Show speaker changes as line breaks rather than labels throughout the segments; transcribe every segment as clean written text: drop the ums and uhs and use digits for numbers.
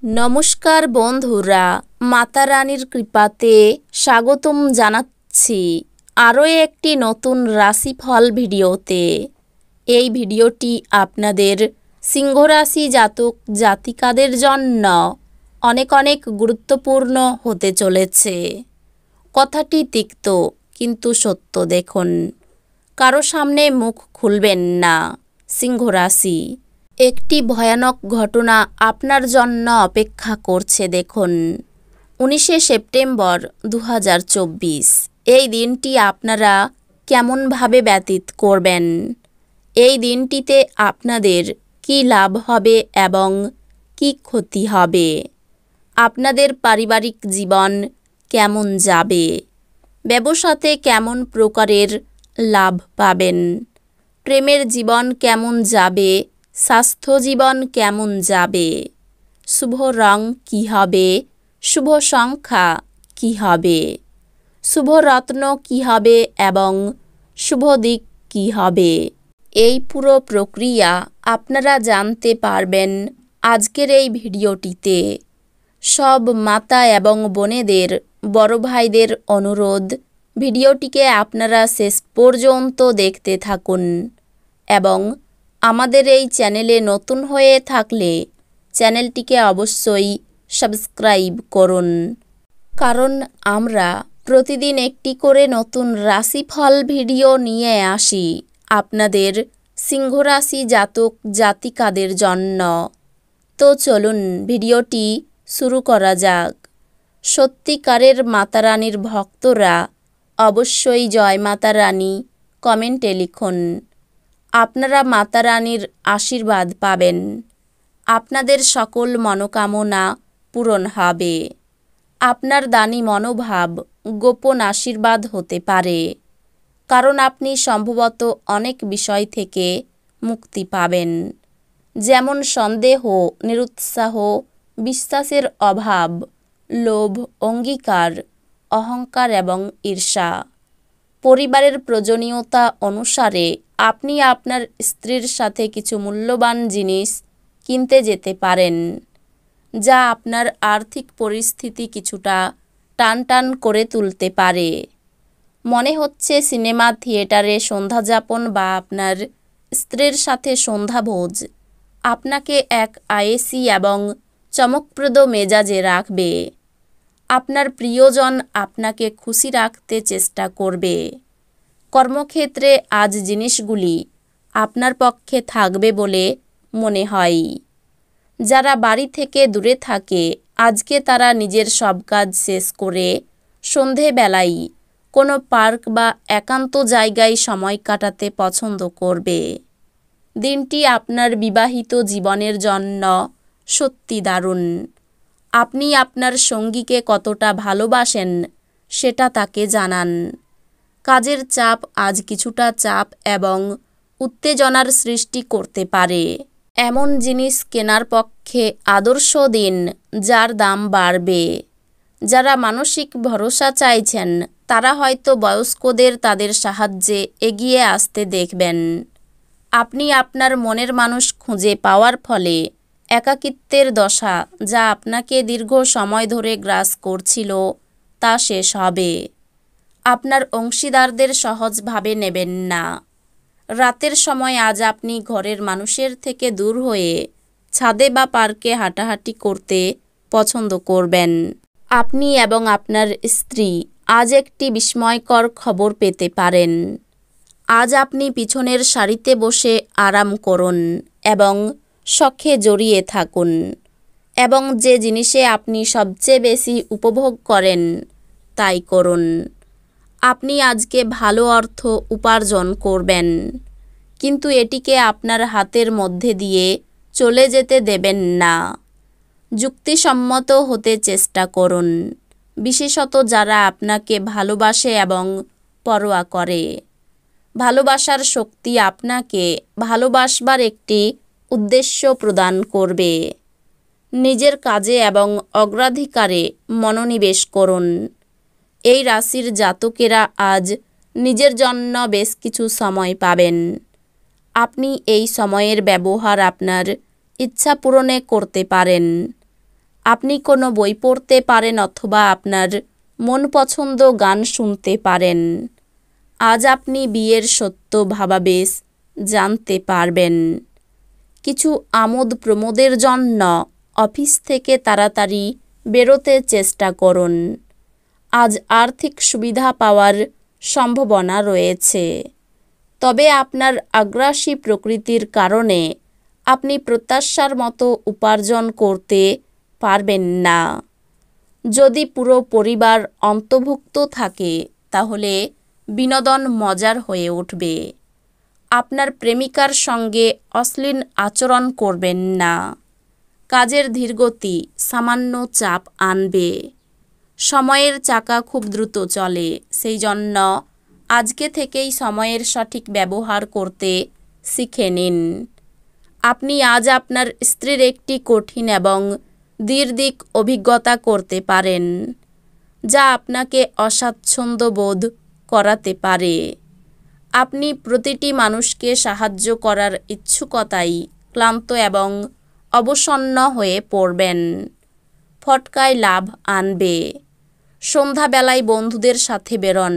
নমস্কার বন্ধুরা, মাতা রানীর কৃপাতে স্বাগতম জানাচ্ছি আরও একটি নতুন রাশিফল ভিডিওতে। এই ভিডিওটি আপনাদের সিংহ রাশি জাতক জাতিকাদের জন্য অনেক অনেক গুরুত্বপূর্ণ হতে চলেছে। কথাটি তিক্ত কিন্তু সত্য। দেখুন, কারো সামনে মুখ খুলবেন না সিংহ রাশি। একটি ভয়ানক ঘটনা আপনার জন্য অপেক্ষা করছে। দেখুন, 19শে সেপ্টেম্বর 2024 এই দিনটি আপনারা কেমনভাবে ব্যতীত করবেন, এই দিনটিতে আপনাদের কি লাভ হবে এবং কি ক্ষতি হবে, আপনাদের পারিবারিক জীবন কেমন যাবে, ব্যবসাতে কেমন প্রকারের লাভ পাবেন, প্রেমের জীবন কেমন যাবে, স্বাস্থ্য জীবন কেমন যাবে, শুভ রং কী হবে, শুভ সংখ্যা কী হবে, শুভ রত্ন কী হবে এবং শুভ দিক কী হবে, এই পুরো প্রক্রিয়া আপনারা জানতে পারবেন আজকের এই ভিডিওটিতে। সব মাতা এবং বোনেদের, বড় ভাইদের অনুরোধ, ভিডিওটিকে আপনারা শেষ পর্যন্ত দেখতে থাকুন এবং আমাদের এই চ্যানেলে নতুন হয়ে থাকলে চ্যানেলটিকে অবশ্যই সাবস্ক্রাইব করুন, কারণ আমরা প্রতিদিন একটি করে নতুন রাশিফল ভিডিও নিয়ে আসি আপনাদের সিংহ রাশি জাতক জাতিকাদের জন্য। তো চলুন ভিডিওটি শুরু করা যাক। সত্যিকারের মাতা রানীর ভক্তরা অবশ্যই জয় মাতা রানী কমেন্টে লিখুন। আপনারা মাতা রানীর আশীর্বাদ পাবেন, আপনাদের সকল মনোকামনা পূরণ হবে। আপনার দানী মনোভাব গোপন আশীর্বাদ হতে পারে, কারণ আপনি সম্ভবত অনেক বিষয় থেকে মুক্তি পাবেন, যেমন সন্দেহ, নিরুৎসাহ, বিশ্বাসের অভাব, লোভ, অঙ্গীকার, অহংকার এবং ঈর্ষা। পরিবারের প্রয়োজনীয়তা অনুসারে আপনি আপনার স্ত্রীর সাথে কিছু মূল্যবান জিনিস কিনতে যেতে পারেন, যা আপনার আর্থিক পরিস্থিতি কিছুটা টানটান করে তুলতে পারে। মনে হচ্ছে সিনেমা থিয়েটারে সন্ধ্যাযাপন বা আপনার স্ত্রীর সাথে সন্ধ্যাভোজ আপনাকে এক আয়েসি এবং চমকপ্রদ মেজাজে রাখবে। আপনার প্রিয়জন আপনাকে খুশি রাখতে চেষ্টা করবে। কর্মক্ষেত্রে আজ জিনিসগুলি আপনার পক্ষে থাকবে বলে মনে হয়। যারা বাড়ি থেকে দূরে থাকে, আজকে তারা নিজের সব কাজ শেষ করে সন্ধেবেলায় কোনো পার্ক বা একান্ত জায়গায় সময় কাটাতে পছন্দ করবে। দিনটি আপনার বিবাহিত জীবনের জন্য সত্যি দারুণ। আপনি আপনার সঙ্গীকে কতটা ভালোবাসেন সেটা তাকে জানান। কাজের চাপ আজ কিছুটা চাপ এবং উত্তেজনার সৃষ্টি করতে পারে। এমন জিনিস কেনার পক্ষে আদর্শ দিন যার দাম বাড়বে। যারা মানসিক ভরসা চাইছেন তারা হয়তো বয়স্কদের তাদের সাহায্যে এগিয়ে আসতে দেখবেন। আপনি আপনার মনের মানুষ খুঁজে পাওয়ার ফলে একাকিত্বের দশা, যা আপনাকে দীর্ঘ সময় ধরে গ্রাস করছিল, তা শেষ হবে। আপনার অংশীদারদের সহজভাবে নেবেন না। রাতের সময় আজ আপনি ঘরের মানুষের থেকে দূর হয়ে ছাদে বা পার্কে হাঁটাহাঁটি করতে পছন্দ করবেন। আপনি এবং আপনার স্ত্রী আজ একটি বিস্ময়কর খবর পেতে পারেন। আজ আপনি পিছনের সারিতে বসে আরাম করুন এবং শখে জড়িয়ে থাকুন এবং যে জিনিসে আপনি সবচেয়ে বেশি উপভোগ করেন তাই করুন। আপনি আজকে ভালো অর্থ উপার্জন করবেন, কিন্তু এটিকে আপনার হাতের মধ্যে দিয়ে চলে যেতে দেবেন না। যুক্তিসম্মত হতে চেষ্টা করুন, বিশেষত যারা আপনাকে ভালোবাসে এবং পরোয়া করে। ভালোবাসার শক্তি আপনাকে ভালোবাসবার একটি উদ্দেশ্য প্রদান করবে। নিজের কাজে এবং অগ্রাধিকারে মনোনিবেশ করুন। এই রাশির জাতকেরা আজ নিজের জন্য বেশ কিছু সময় পাবেন। আপনি এই সময়ের ব্যবহার আপনার ইচ্ছা পূরণে করতে পারেন। আপনি কোনো বই পড়তে পারেন অথবা আপনার মন পছন্দ গান শুনতে পারেন। আজ আপনি বিয়ের সত্য ভাবাবেশ জানতে পারবেন। কিছু আমোদ প্রমোদের জন্য অফিস থেকে তাড়াতাড়ি বেরোতে চেষ্টা করুন। আজ আর্থিক সুবিধা পাওয়ার সম্ভাবনা রয়েছে, তবে আপনার আগ্রাসী প্রকৃতির কারণে আপনি প্রত্যাশার মতো উপার্জন করতে পারবেন না। যদি পুরো পরিবার অন্তর্ভুক্ত থাকে তাহলে বিনোদন মজার হয়ে উঠবে। আপনার প্রেমিকার সঙ্গে অশ্লীল আচরণ করবেন না। কাজের ধীরগতি সামান্য চাপ আনবে। সময়ের চাকা খুব দ্রুত চলে, সেই জন্য আজকে থেকেই সময়ের সঠিক ব্যবহার করতে শিখে নিন। আপনি আজ আপনার স্ত্রীর একটি কঠিন এবং দীর্ঘ অভিজ্ঞতা করতে পারেন, যা আপনাকে অস্বাচ্ছন্দ্য বোধ করাতে পারে। আপনি প্রতিটি মানুষকে সাহায্য করার ইচ্ছুকতায় ক্লান্ত এবং অবসন্ন হয়ে পড়বেন। ফটকায় লাভ আনবে। সন্ধ্যাবেলায় বন্ধুদের সাথে বেরোন,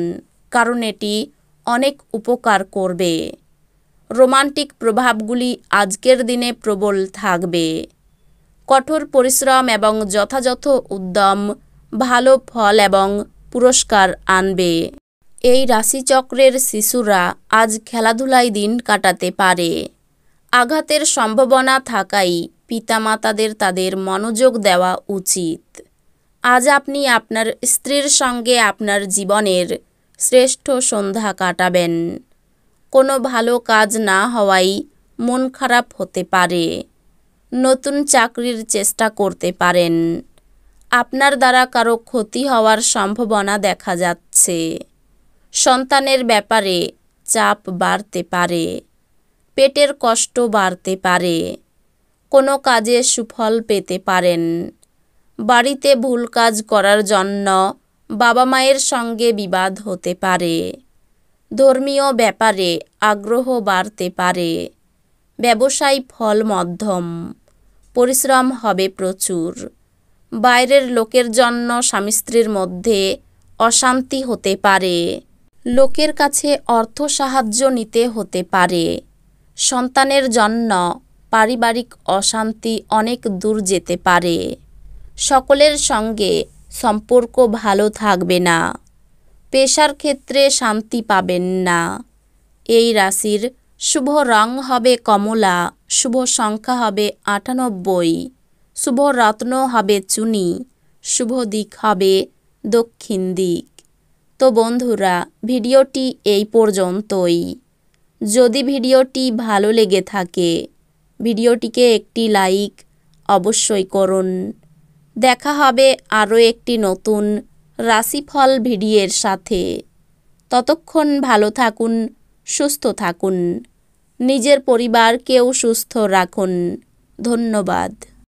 কারণ এটি অনেক উপকার করবে। রোমান্টিক প্রভাবগুলি আজকের দিনে প্রবল থাকবে। কঠোর পরিশ্রম এবং যথাযথ উদ্যম ভালো ফল এবং পুরস্কার আনবে। এই রাশিচক্রের শিশুরা আজ খেলাধুলায় দিন কাটাতে পারে। আঘাতের সম্ভাবনা থাকায় পিতামাতাদের তাদের মনোযোগ দেওয়া উচিত। আজ আপনি আপনার স্ত্রীর সঙ্গে আপনার জীবনের শ্রেষ্ঠ সন্ধ্যা কাটাবেন। কোনো ভালো কাজ না হওয়ায় মন খারাপ হতে পারে। নতুন চাকরির চেষ্টা করতে পারেন। আপনার দ্বারা কারো ক্ষতি হওয়ার সম্ভাবনা দেখা যাচ্ছে। সন্তানের ব্যাপারে চাপ বাড়তে পারে। পেটের কষ্ট বাড়তে পারে। কোনো কাজে সুফল পেতে পারেন। বাড়িতে ভুল কাজ করার জন্য বাবা মায়ের সঙ্গে বিবাদ হতে পারে। ধর্মীয় ব্যাপারে আগ্রহ বাড়তে পারে। ব্যবসায় ফল মধ্যম। পরিশ্রম হবে প্রচুর। বাইরের লোকের জন্য স্বামী স্ত্রীর মধ্যে অশান্তি হতে পারে। লোকের কাছে অর্থ সাহায্য নিতে হতে পারে। সন্তানের জন্য পারিবারিক অশান্তি অনেক দূর যেতে পারে। সকলের সঙ্গে সম্পর্ক ভালো থাকবে না। পেশার ক্ষেত্রে শান্তি পাবেন না। এই রাশির শুভ রং হবে কমলা, শুভ সংখ্যা হবে 98, শুভ রত্ন হবে চুনি, শুভ দিক হবে দক্ষিণ দিক। তো বন্ধুরা, ভিডিওটি এই পর্যন্তই। যদি ভিডিওটি ভালো লেগে থাকে ভিডিওটিকে একটি লাইক অবশ্যই করুন। দেখা হবে আরও একটি নতুন রাশিফল ভিডিওর সাথে। ততক্ষণ ভালো থাকুন, সুস্থ থাকুন, নিজের পরিবারকেও সুস্থ রাখুন। ধন্যবাদ।